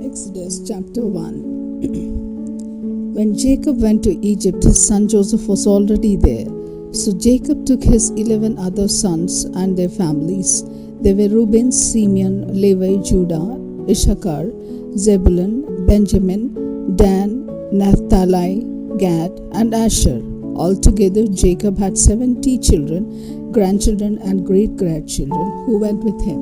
Exodus chapter 1. When Jacob went to Egypt, his son Joseph was already there. So Jacob took his 11 other sons and their families. They were Reuben, Simeon, Levi, Judah, Issachar, Zebulun, Benjamin, Dan, Naphtali, Gad, and Asher. Altogether, Jacob had 70 children, grandchildren, and great-grandchildren who went with him.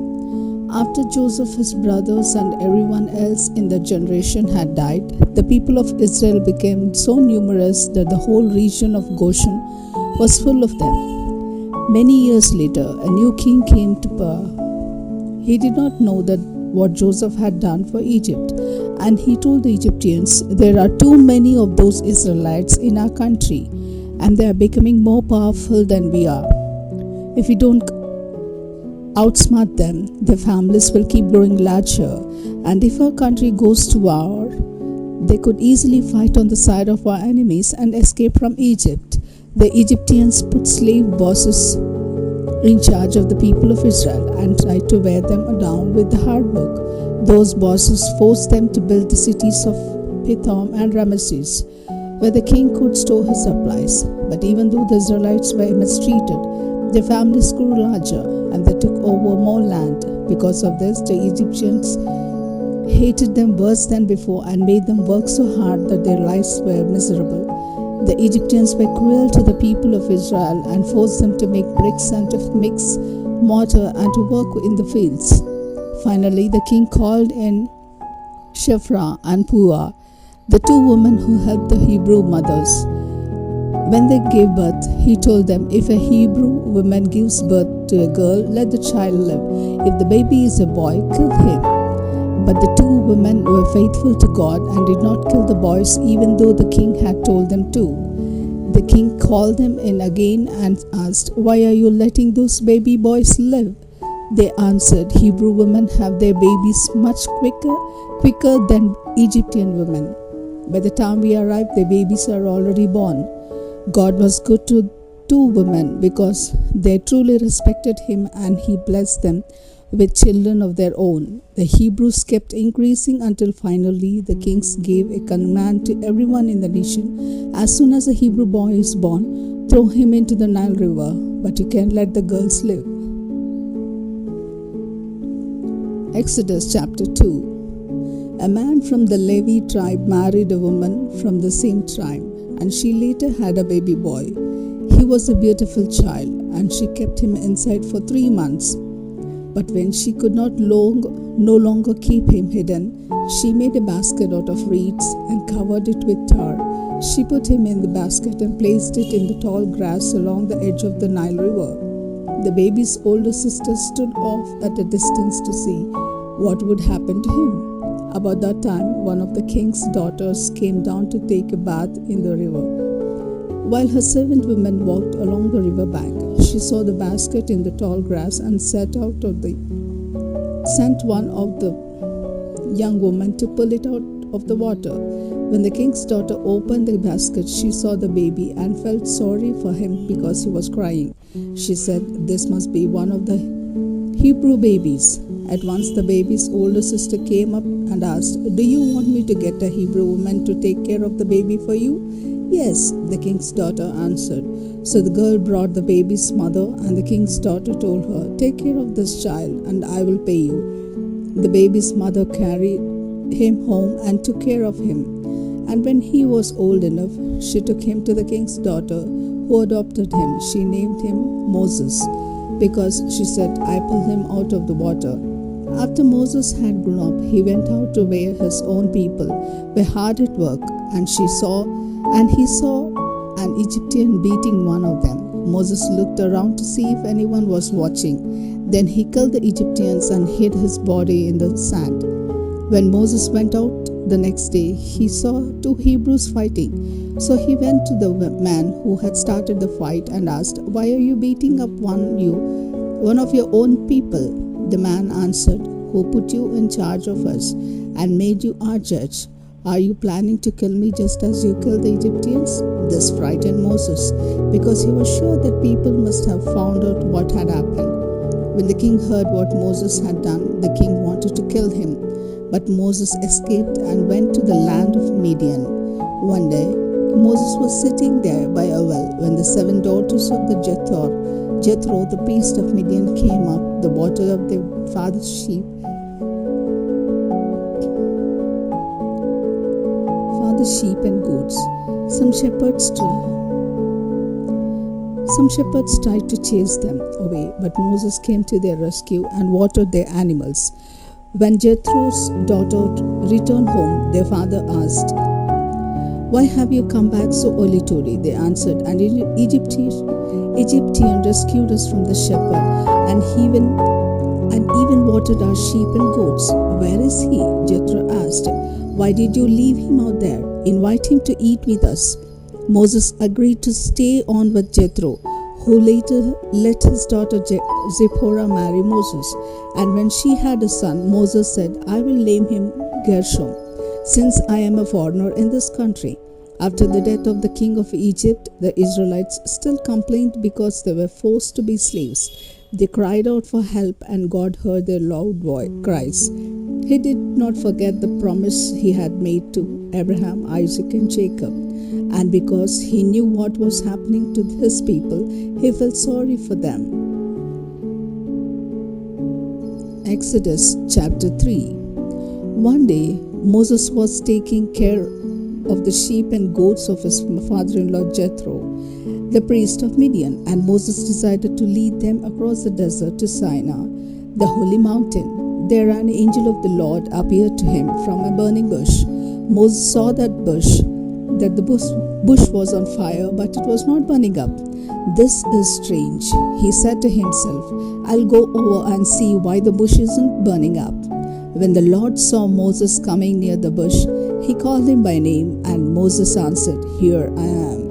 After Joseph, his brothers, and everyone else in that generation had died, the people of Israel became so numerous that the whole region of Goshen was full of them. Many years later, a new king came to power. He did not know that what Joseph had done for Egypt, and he told the Egyptians, "There are too many of those Israelites in our country, and they are becoming more powerful than we are. If we don't outsmart them, their families will keep growing larger, and if our country goes to war, they could easily fight on the side of our enemies and escape from Egypt." The Egyptians put slave bosses in charge of the people of Israel and tried to wear them down with the hard work. Those bosses forced them to build the cities of Pithom and Ramesses, where the king could store his supplies. But even though the Israelites were mistreated, their families grew larger and they took over more land. Because of this, the Egyptians hated them worse than before and made them work so hard that their lives were miserable. The Egyptians were cruel to the people of Israel and forced them to make bricks and to mix mortar and to work in the fields. Finally, the king called in Shiphrah and Puah, the two women who helped the Hebrew mothers. When they gave birth, he told them, "If a Hebrew woman gives birth to a girl, let the child live. If the baby is a boy, kill him." But the two women were faithful to God and did not kill the boys, even though the king had told them to. The king called them in again and asked, "Why are you letting those baby boys live?" They answered, "Hebrew women have their babies much quicker than Egyptian women. By the time we arrive, their babies are already born." God was good to two women because they truly respected him, and he blessed them with children of their own. The Hebrews kept increasing until finally the kings gave a command to everyone in the nation: "As soon as a Hebrew boy is born, throw him into the Nile River, but you can let the girls live." Exodus chapter 2. A man from the Levi tribe married a woman from the same tribe, and she later had a baby boy. He was a beautiful child, and she kept him inside for 3 months. But when she could no longer keep him hidden, she made a basket out of reeds and covered it with tar. She put him in the basket and placed it in the tall grass along the edge of the Nile River. The baby's older sister stood off at a distance to see what would happen to him. About that time, one of the king's daughters came down to take a bath in the river. While her servant women walked along the river bank, she saw the basket in the tall grass and sent one of the young women to pull it out of the water. When the king's daughter opened the basket, she saw the baby and felt sorry for him because he was crying. She said, "This must be one of the Hebrew babies." At once the baby's older sister came up and asked, "Do you want me to get a Hebrew woman to take care of the baby for you?" "Yes," the king's daughter answered. So the girl brought the baby's mother, and the king's daughter told her, "Take care of this child, and I will pay you." The baby's mother carried him home and took care of him. And when he was old enough, she took him to the king's daughter, who adopted him. She named him Moses, because she said, "I pulled him out of the water." After Moses had grown up, he went out to where his own people were hard at work, and he saw an Egyptian beating one of them. Moses looked around to see if anyone was watching. Then he killed the Egyptians and hid his body in the sand. When Moses went out the next day, he saw 2 Hebrews fighting. So he went to the man who had started the fight and asked, "Why are you beating up one of your own people?" The man answered, "Who put you in charge of us and made you our judge? Are you planning to kill me just as you killed the Egyptians?" This frightened Moses because he was sure that people must have found out what had happened. When the king heard what Moses had done, the king wanted to kill him. But Moses escaped and went to the land of Midian. One day, Moses was sitting there by a well when the 7 daughters of the Jethro, the priest of Midian, came up the water of their father's sheep and goats. Some shepherds tried to chase them away, but Moses came to their rescue and watered their animals. When Jethro's daughter returned home, their father asked, "Why have you come back so early today?" They answered, "An Egyptian rescued us from the shepherd, and even watered our sheep and goats." "Where is he?" Jethro asked. "Why did you leave him out there? Invite him to eat with us." Moses agreed to stay on with Jethro, who later let his daughter Zipporah marry Moses. And when she had a son, Moses said, "I will name him Gershom, since I am a foreigner in this country." After the death of the king of Egypt, the Israelites still complained because they were forced to be slaves. They cried out for help, and God heard their loud cries. He did not forget the promise he had made to Abraham, Isaac, and Jacob. And because he knew what was happening to his people, he felt sorry for them. Exodus chapter 3. One day, Moses was taking care of the sheep and goats of his father-in-law Jethro, the priest of Midian, and Moses decided to lead them across the desert to Sinai, the holy mountain. There an angel of the Lord appeared to him from a burning bush. Moses saw that the bush was on fire, but it was not burning up. "This is strange," he said to himself. "I'll go over and see why the bush isn't burning up." When the Lord saw Moses coming near the bush, he called him by name, and Moses answered, "Here I am."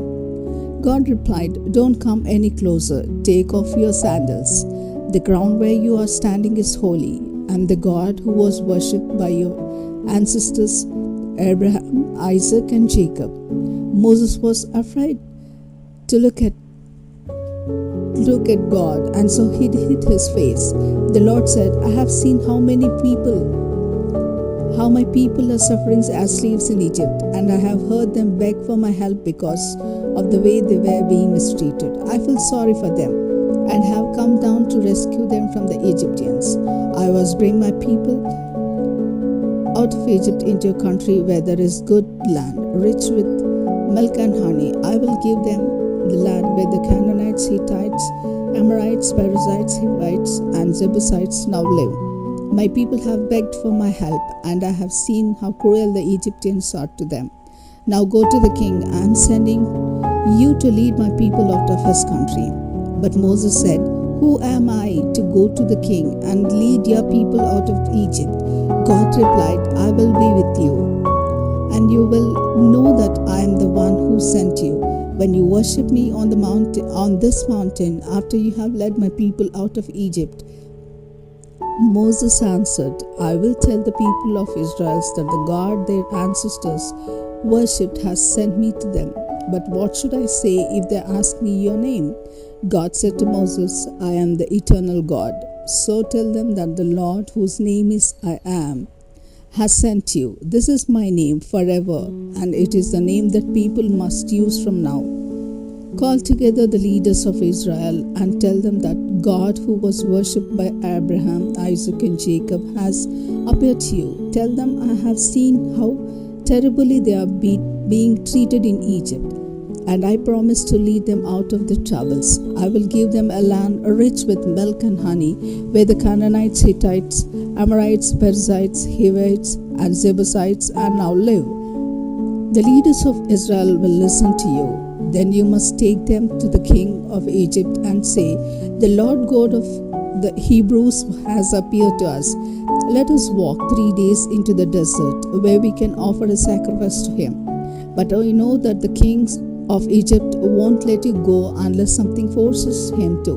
God replied, "Don't come any closer. Take off your sandals. The ground where you are standing is holy. I'm the God who was worshipped by your ancestors Abraham, Isaac, and Jacob." Moses was afraid to look at God, and so he hid his face. The Lord said, "I have seen how my people are suffering as slaves in Egypt, and I have heard them beg for my help because of the way they were being mistreated. I feel sorry for them and have come down to rescue them from the Egyptians. I was bring my people out of Egypt into a country where there is good land, rich with milk and honey. I will give them the land where the Canaanites, Hittites, Amorites, Perizzites, Hivites, and Jebusites now live. My people have begged for my help, and I have seen how cruel the Egyptians are to them. Now go to the king. I am sending you to lead my people out of his country." But Moses said, "Who am I to go to the king and lead your people out of Egypt?" God replied, "I will be with you, and you will know that I am the one who sent you when you worship me on this mountain after you have led my people out of Egypt." Moses answered, "I will tell the people of Israel that the God their ancestors worshipped has sent me to them. But what should I say if they ask me your name?" God said to Moses, "I am the eternal God. So tell them that the Lord, whose name is I Am, has sent you. This is my name forever, and it is the name that people must use from now. Call together the leaders of Israel and tell them that God, who was worshipped by Abraham, Isaac, and Jacob, has appeared to you. Tell them I have seen how terribly they are being treated in Egypt, and I promise to lead them out of their troubles. I will give them a land rich with milk and honey, where the Canaanites, Hittites, Amorites, Perizzites, Hivites, and Jebusites now live. The leaders of Israel will listen to you. Then you must take them to the king of Egypt and say, 'The Lord God of the Hebrews has appeared to us. Let us walk 3 days into the desert, where we can offer a sacrifice to him. But I know that the kings of Egypt won't let you go unless something forces him to.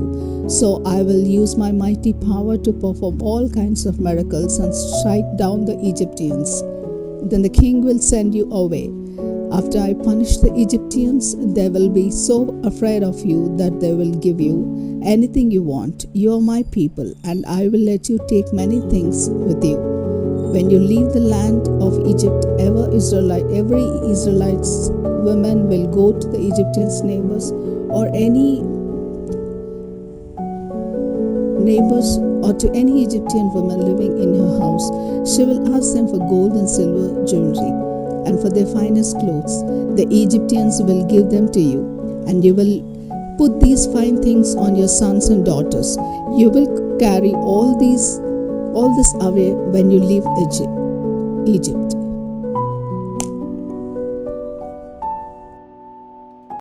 So I will use my mighty power to perform all kinds of miracles and strike down the Egyptians. Then the king will send you away. After I punish the Egyptians, they will be so afraid of you that they will give you anything you want. You are my people, and I will let you take many things with you. When you leave the land of Egypt, every Israelite's woman will go to the Egyptian's neighbors or to any Egyptian woman living in her house. She will ask them for gold and silver jewelry and for their finest clothes. The Egyptians will give them to you, and you will put these fine things on your sons and daughters. You will carry all this away when you leave Egypt.